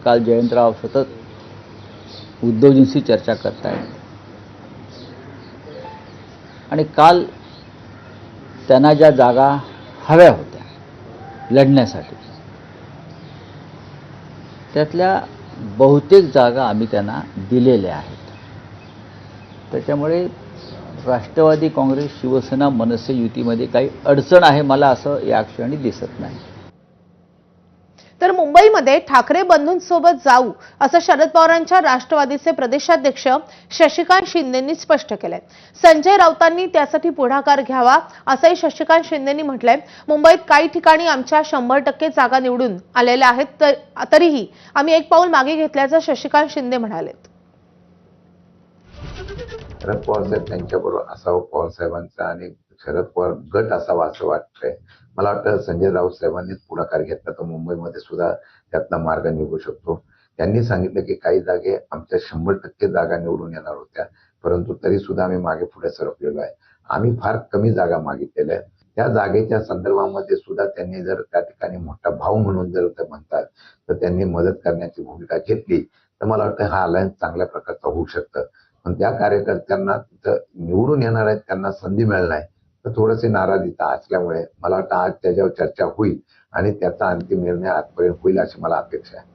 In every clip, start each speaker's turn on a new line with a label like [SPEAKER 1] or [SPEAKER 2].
[SPEAKER 1] काल जयंतराव सतत उद्धवजींशी चर्चा करतायत आणि काल त्यांना ज्या जागा हव्या होत्या लढण्यासाठी त्यातल्या बहुतेक जागा आम्ही त्यांना दिलेल्या आहेत। त्याच्यामुळे राष्ट्रवादी काँग्रेस शिवसेना मनसे युतीमध्ये काही अडचण आहे मला असं या क्षणी दिसत नाही।
[SPEAKER 2] तर मुंबईमध्ये ठाकरे बंधूंसोबत जाऊ असं शरद पवारांच्या राष्ट्रवादीचे प्रदेशाध्यक्ष शशिकांत शिंदेंनी स्पष्ट केलंय। संजय राऊतांनी त्यासाठी पुढाकार घ्यावा असंही शशिकांत शिंदेंनी म्हटलंय। मुंबईत काही ठिकाणी आमच्या 100% जागा निवडून आलेल्या आहेत तरीही आम्ही एक पाऊल मागे घेतल्याचं शशिकांत शिंदे म्हणाले।
[SPEAKER 3] शरद पवार साहेब त्यांच्याबरोबर असावं, पवार साहेबांचा आणि शरद पवार गट असावा असं वाटतंय। मला वाटतं संजय राऊत साहेबांनीच पुढाकार घेतला तर मुंबईमध्ये सुद्धा त्यातला मार्ग निघू शकतो। त्यांनी सांगितलं की काही जागे आमच्या 100% जागा निवडून येणार होत्या, परंतु तरी सुद्धा आम्ही मागे पुढे सरकलेलो आहे। आम्ही फार कमी जागा मागितलेल्या आहेत। त्या जागेच्या संदर्भामध्ये सुद्धा त्यांनी जर त्या ठिकाणी मोठा भाऊ म्हणून जर ते म्हणतात तर त्यांनी मदत करण्याची भूमिका घेतली तर मला वाटतं हा अलायन्स चांगल्या प्रकारचा होऊ शकतं। पण त्या कार्यकर्त्यांना निवडून येणार आहेत त्यांना संधी मिळणार नाही तर थोडीशी नाराजीता असल्यामुळे मला वाटतं आज त्याच्यावर चर्चा होईल आणि त्याचा अंतिम निर्णय आजपर्यंत होईल अशी मला अपेक्षा आहे।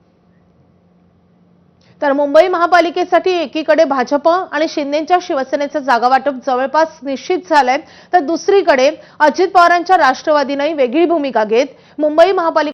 [SPEAKER 2] तर मुंबई महापालिकेसाठी एकीकडे भाजप आणि शिंदेच्या शिवसेनेचं जागा वाटप जवळपास निश्चित झालंय, तर दुसरीकडे अजित पवारांच्या राष्ट्रवादीने वेगळी भूमिका घेत मुंबई महापालिका